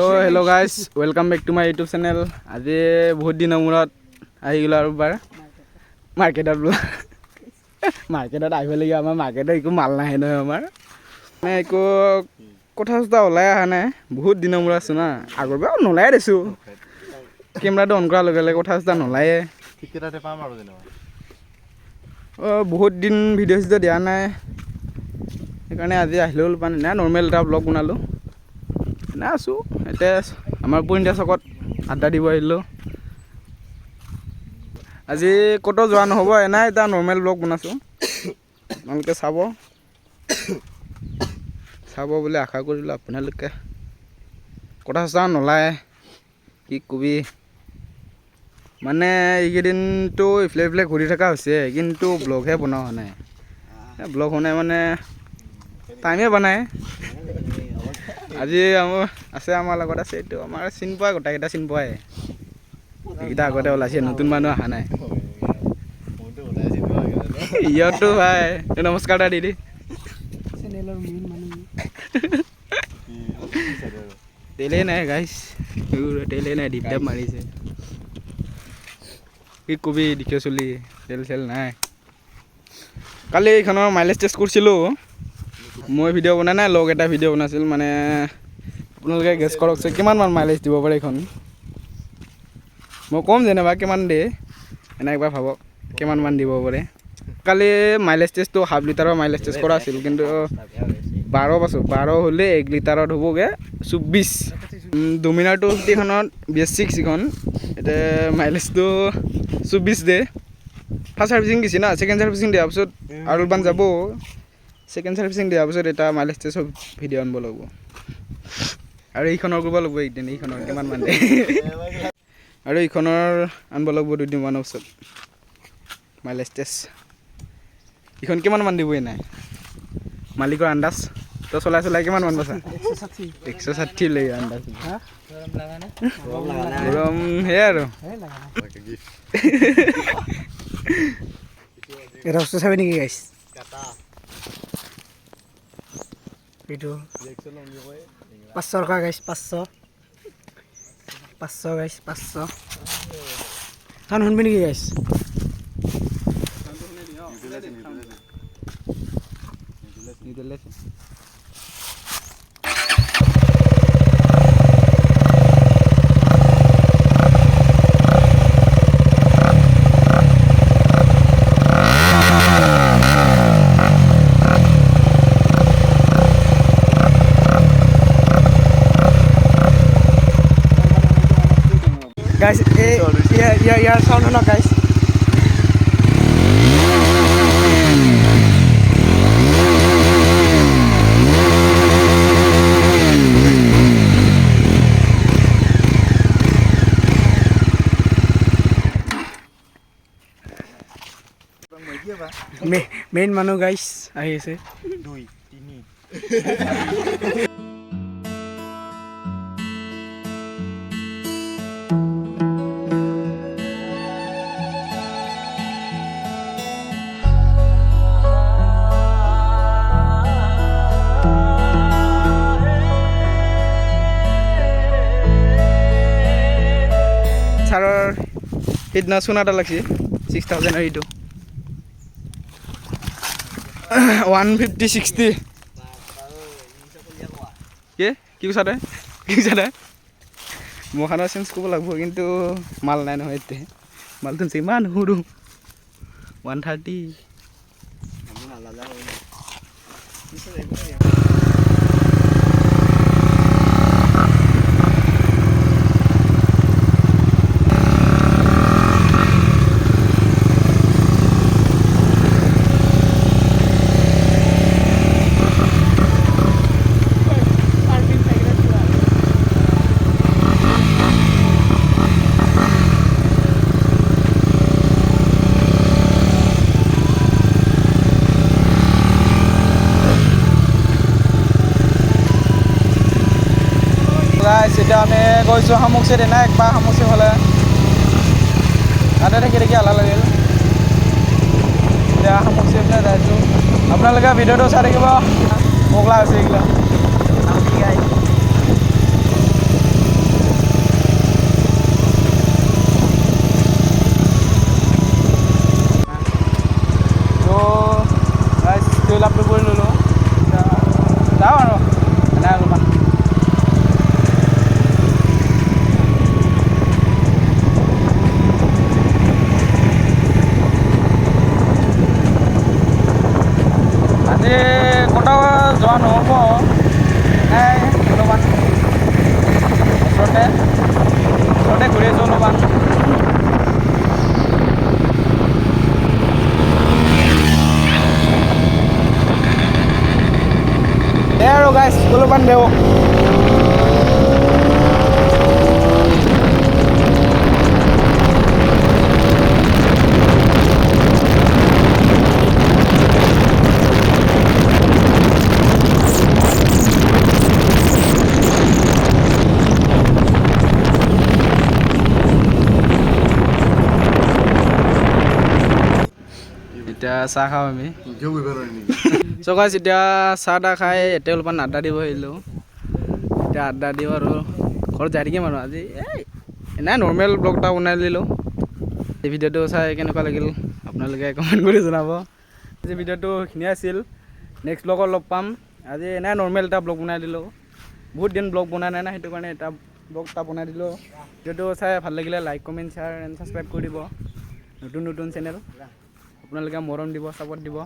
Hello guys, welcome back to my YouTube channel. আজি বহুত দিনৰ মূৰত আহি গ'ল আৰু বাৰ মাৰ্কেটত আহিবলগীয়া আমাৰ মাৰ্কেটত একো মাল নাহে নহয় আমাৰ মানে একো কথা চথা ওলাই অহা নাই বহুত দিনৰ মূৰত আছোঁ না আগৰ পৰা নোলাই দিছোঁ কেমেৰাটো অন কৰাৰ লগে লগে কথা চথা নোলায়ে বহুত দিন ভিডিঅ' চিডিঅ' দিয়া নাই সেইকাৰণে আজি আহিলোঁ মানে নাই নৰ্মেল এটা ব্লগ বনালোঁ এনে আছোঁ এতিয়া আমাৰ পইণ্টা চকত আড্ডা দিব আহিলোঁ আজি ক'তো যোৱা নহ'ব এনে এটা নৰ্মেল ব্লগ বনাইছোঁ আপোনালোকে চাব বুলি আশা কৰিলোঁ আপোনালোকে কথা চথা নোলায় কি কবি মানে এইকেইদিনটো ইফালে ঘূৰি থকা হৈছে কিন্তু ব্লগহে বনোৱা হোৱা নাই ব্লগ হোৱা নাই মানে টাইমে বনাই আজি আছে আমাৰ লগত আছে এইটো আমাৰ চিনি পোৱা গোটেইকেইটা চিনি পোৱাই এইকেইটা আগতে ওলাইছে নতুন মানুহ অহা নাই ইয়াতো ভাই নমস্কাৰ এটা দি তেলে নাই গাইছ তেলে নাই ডিপ ডাপ মাৰিছে কি কবি দেখি চলি তেল চেল নাই কালি এইখনৰ মাইলেজ টেষ্ট কৰিছিলোঁ মই ভিডিঅ' বনাই নাই লগ এটা ভিডিঅ' বনাইছিল মানে আপোনালোকে গেছ কৰকচোন কিমানমান মাইলেজ দিব পাৰে এইখন মই ক'ম যেনিবা কিমান দিয়ে এনে একবাৰ ভাবক কিমানমান দিব পাৰে কালি মাইলেজ টেষ্টটো হাফ লিটাৰৰ মাইলেজ টেষ্ট কৰা আছিল কিন্তু 12 হ'লে 1 লিটাৰত হ'বগৈ 24 ডমিনাৰ 250খনত BS6 এইখন এতিয়া মাইলেজটো 24 দিয়ে ফাৰ্ষ্ট ছাৰ্ভিচিং দিছে না ছেকেণ্ড ছাৰ্ভিচিং দিয়াৰ পিছত আৰু অলপমান যাব ছেকেণ্ড ছাৰ্ভিচিং দিয়াৰ পিছত এটা মাইলেজ টেষ্টৰ ভিডিঅ' আনিব লাগিব আৰু এইখনৰ কৰিব লাগিব একদিন এইখনৰ কিমানমান দিয়ে আৰু এইখনৰ আনিব লাগিব 2 দিনমানৰ পিছত মাইলেজ টেষ্ট এইখন কিমানমান দিব নাই মালিকৰ আন্দাজ তো চলাই কিমানমান পাইছা 160 লৈ আন্দাজ গৰম সেয়াই আৰু এটা বস্তু চাবি নেকি গাইছ এইটো 500 টকা গাইছ 500 গাইছ 500 চাউণ্ড শুনবি নেকি গাইছ guys yeah sound no guys main manu guys ahi ase 2 3 ছাৰৰ সিদিনা চোনা এটা লাগছে 6000 আৰু এইটো 150-60 কি কৈছা মোখানৰ চেঞ্জ কৰিব লাগিব কিন্তু মাল নাই নহয় এতিয়া মালটো ইমান সৰু 130 এতিয়া আমি গৈছোঁ শামুকচিত এনে একবাৰ শামুকচি হ'লে তাতে থাকি আলা লাগিল এতিয়া শামুকচিত যাইছোঁ আপোনালোকে ভিডিঅ'টো চাই থাকিব পগলা হৈছে এইগিলা নহ'ব নাই অলপমান ওচৰতে ঘূৰি আছোঁ অলপমান আৰু গাইছ অলপমান দেও এতিয়া চাহ খাওঁ আমি চ' গাইছ এতিয়া চাহ তাহ খাই এতিয়া অলপমান আড্ডা দিব আহিলোঁ এতিয়া আড্ডা দিওঁ আৰু ঘৰত যাই থাকিম আৰু আজি এনে নৰ্মেল ব্লগ এটা বনাই দিলোঁ এই ভিডিঅ'টো চাই কেনেকুৱা লাগিল আপোনালোকে কমেণ্ট কৰি জনাব আজি ভিডিঅ'টো এইখিনিয়ে আছিল নেক্সট ব্লগত লগ পাম আজি এনে নৰ্মেল এটা ব্লগ বনাই দিলোঁ বহুত দিন ব্লগ বনাই নাই না সেইটো কাৰণে এটা ব্লগ এটা বনাই দিলোঁ ভিডিঅ'টো চাই ভাল লাগিলে like comment share and subscribe কৰি দিব নতুন চেনেল আপোনালোকে মৰম দিব ছাপোৰ্ট দিব